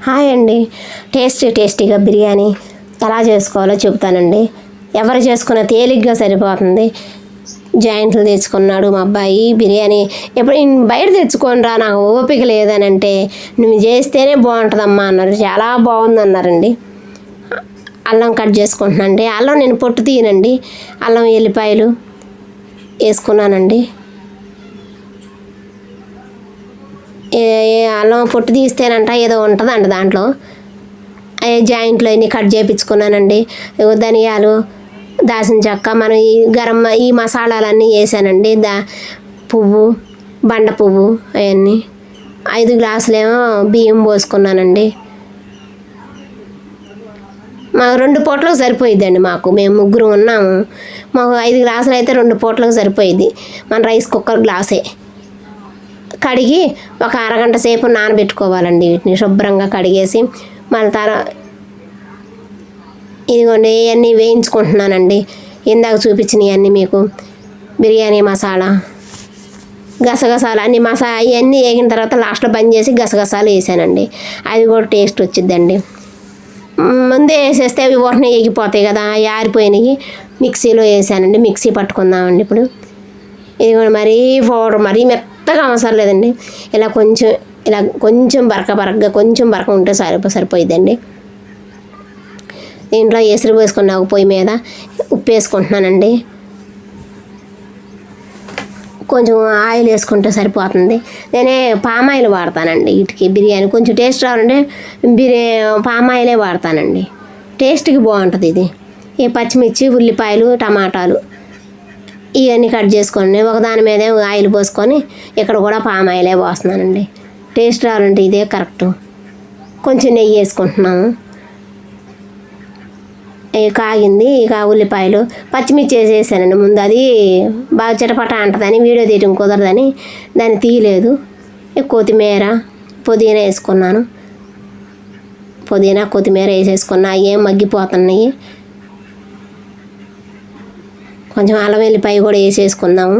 Hi అండి. టేస్టీగా బిర్యానీ ఎలా చేసుకోవాలో చెబుతానండి. ఎవరు చేసుకున్న తేలిగ్గా సరిపోతుంది. జాయింట్లు తెచ్చుకున్నాడు మా అబ్బాయి. బిర్యానీ ఎప్పుడు బయట తెచ్చుకోనరా, నాకు ఓపిక లేదని అంటే, నువ్వు చేస్తేనే బాగుంటుందమ్మా అన్నారు. చాలా బాగుంది అన్నారండి. అల్లం కట్ చేసుకుంటున్నానండి. అల్లం నేను పొట్టు తీయనండి. అల్లం ఎల్లిపాయలు వేసుకున్నానండి. అల్లం పొట్టు తీస్తేనంట ఏదో ఉంటుందండి దాంట్లో. జాయింట్లో అన్నీ కట్ చేయించుకున్నానండి. ధనియాలు, దాల్చిన చెక్క, మనం ఈ మసాలాలన్నీ వేసానండి. పువ్వు, బండ పువ్వు అవన్నీ. 5 గ్లాసులేమో బియ్యం పోసుకున్నానండి. మాకు 2 పూటలకు సరిపోయిద్దండి. మేము ముగ్గురు ఉన్నాము. మాకు 5 గ్లాసులు అయితే 2 పూటలకు సరిపోయిద్ది. మన రైస్ కుక్కర్ గ్లాసే. కడిగి ఒక అరగంట సేపు నానబెట్టుకోవాలండి. వీటిని శుభ్రంగా కడిగేసి మళ్ళీ ఇదిగోండి ఇవన్నీ వేయించుకుంటున్నానండి. ఇందాక చూపించినవన్నీ మీకు బిర్యానీ మసాలా, గసగసాలు అన్ని ఇవన్నీ వేగిన తర్వాత లాస్ట్లో బంద్ చేసి గసగసాలు వేసానండి. అది కూడా టేస్ట్ వచ్చిద్దండి. ముందే వేసేస్తే అవి వాటిని ఎగిపోతాయి కదా, ఆరిపోయినాయి. మిక్సీలో వేసానండి. మిక్సీ పట్టుకుందామండి ఇప్పుడు. ఇది కూడా మరీ పౌడర్ మరీ మెత్తగా అవసరం లేదండి. ఇలా కొంచెం బరకగా కొంచెం బరక ఉంటే సరిపోయిద్దండి. దీంట్లో ఎసురు వేసుకున్న ఒక పొయ్యి మీద ఉప్పు వేసుకుంటున్నానండి. కొంచెం ఆయిల్ వేసుకుంటే సరిపోతుంది. నేనే పామాయిల్ వాడతానండి వీటికి. బిర్యానీ కొంచెం టేస్ట్ రావాలంటే పామాయిలే వాడతానండి. టేస్ట్కి బాగుంటుంది ఇది. ఈ పచ్చిమిర్చి, ఉల్లిపాయలు, టమాటాలు ఇవన్నీ కట్ చేసుకొని ఒకదాని మీదే ఆయిల్ పోసుకొని ఇక్కడ కూడా పామాయిలే పోస్తున్నానండి. టేస్ట్ రావాలంటే ఇదే కరెక్టు. కొంచెం నెయ్యి వేసుకుంటున్నాము. కాగింది. ఇక ఉల్లిపాయలు, పచ్చిమిర్చి వేసేసానండి ముందు. అది బాగా చిటపట అంటదని వీడియో తీయడం కుదరదని దాన్ని తీయలేదు. కొత్తిమీర, పుదీనా వేసుకున్నాను. పుదీనా, కొత్తిమీర వేసేసుకున్నా. ఏం మగ్గిపోతున్నాయి. కొంచెం అల్లం వెల్లిపాయ కూడా వేసేసుకుందాము.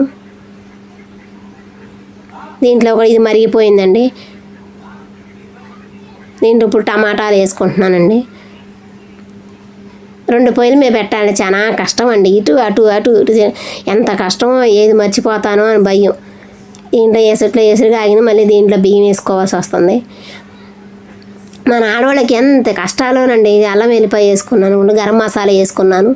దీంట్లో కూడా ఇది మరిగిపోయిందండి. దీంట్లో ఇప్పుడు టమాటాలు వేసుకుంటున్నానండి. 2 పొయ్యిల మీద పెట్టాలి. చాలా కష్టం అండి. ఇటు ఎంత కష్టమో, ఏది మర్చిపోతానో అని భయం. దీంట్లో ఎసురుగా ఆగింది. మళ్ళీ దీంట్లో బియ్యం వేసుకోవాల్సి వస్తుంది. మన ఆడవాళ్ళకి ఎంత కష్టాలోనండి. అల్లం వెల్లిపాయ వేసుకున్నాను, గరం మసాలా వేసుకున్నాను.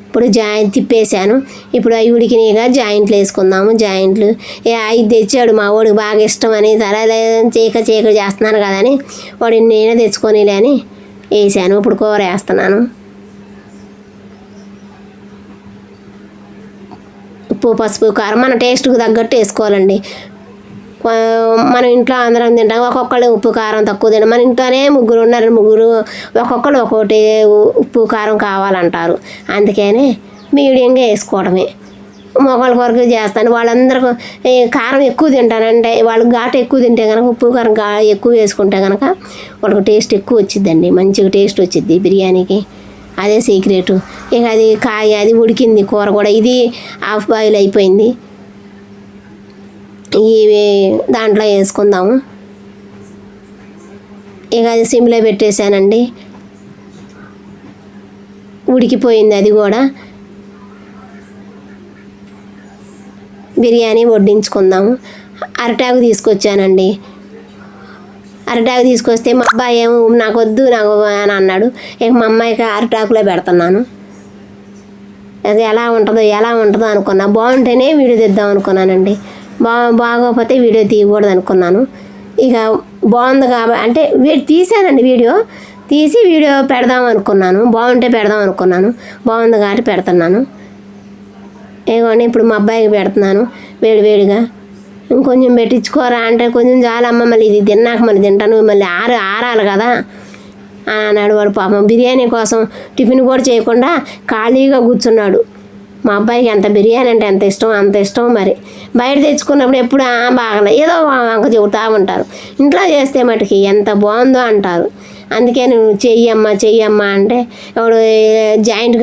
ఇప్పుడు తిప్పేసాను. ఇప్పుడు అవి ఉడికినాయిగా జాయింట్లు వేసుకుందాము. జాయింట్లు 5 తెచ్చాడు మా వాడికి బాగా ఇష్టం అని. సరే చీక చేస్తున్నాను కదా అని వాడు నేనే తెచ్చుకొనిలే అని వేసాను. ఇప్పుడు కూర వేస్తున్నాను. ఉప్పు, పసుపు, కారం మన టేస్ట్కి తగ్గట్టు వేసుకోవాలండి. మనం ఇంట్లో అందరం తింటాం. ఒక్కొక్కళ్ళు ఉప్పు కారం తక్కువ తింటాం. మన ఇంట్లోనే ముగ్గురు ఉన్నారు. ఒక్కొక్కళ్ళు ఒక్కొక్కటి ఉప్పు కారం కావాలంటారు. అందుకనే మీడియంగా వేసుకోవడమే. మొగల వరకు చేస్తాను. వాళ్ళందరూ కారం ఎక్కువ తింటానంటే, వాళ్ళు ఘాటు ఎక్కువ తింటే కనుక ఉప్పు కారం ఎక్కువ వేసుకుంటే కనుక వాళ్ళకి టేస్ట్ ఎక్కువ వచ్చిద్దండి. మంచిగా టేస్ట్ వచ్చిద్ది బిర్యానీకి. అదే సీక్రెట్. ఇక అది ఉడికింది. కూర కూడా ఇది హాఫ్ బాయిల్ అయిపోయింది. ఇవి దాంట్లో వేసుకుందాము. ఇక అది సిమ్లో పెట్టేశానండి. ఉడికిపోయింది అది కూడా. బిర్యానీ వడ్డించుకుందాము. అరిటాకు తీసుకొచ్చానండి. అరిటాకు తీసుకొస్తే మా అబ్బాయి ఏమో నాకు వద్దు అని అన్నాడు. ఇక మా అమ్మాయికి అరిటాకులో పెడుతున్నాను. అది ఎలా ఉంటుందో అనుకున్నా. బాగుంటేనే వీడియో తీద్దాం అనుకున్నానండి. బాగోకపోతే వీడియో తీయకూడదు అనుకున్నాను. ఇక బాగుంది కాబట్టి అంటే తీసానండి. వీడియో పెడదాం అనుకున్నాను. బాగుంటే పెడదాం అనుకున్నాను. బాగుంది కాబట్టి పెడుతున్నాను. ఇదిగోండి ఇప్పుడు మా అబ్బాయికి పెడుతున్నాను వేడిగా. ఇంకొంచెం పెట్టించుకోరా అంటే, కొంచెం చాలమ్మ, మళ్ళీ ఇది తిన్నాక మళ్ళీ తింటాను, మళ్ళీ ఆరాలి కదా అని అన్నాడు. వాడు పాపం బిర్యానీ కోసం టిఫిన్ కూడా చేయకుండా ఖాళీగా కూర్చున్నాడు. మా అబ్బాయికి ఎంత బిర్యానీ అంటే అంత ఇష్టం. మరి బయట తెచ్చుకున్నప్పుడు ఎప్పుడు బాగలే ఏదో వంక చెబుతూ ఉంటారు. ఇంట్లో చేస్తే మటుకి ఎంత బాగుందో అంటారు. అందుకే నువ్వు చెయ్యమ్మా అంటే వాడు జాయింట్గా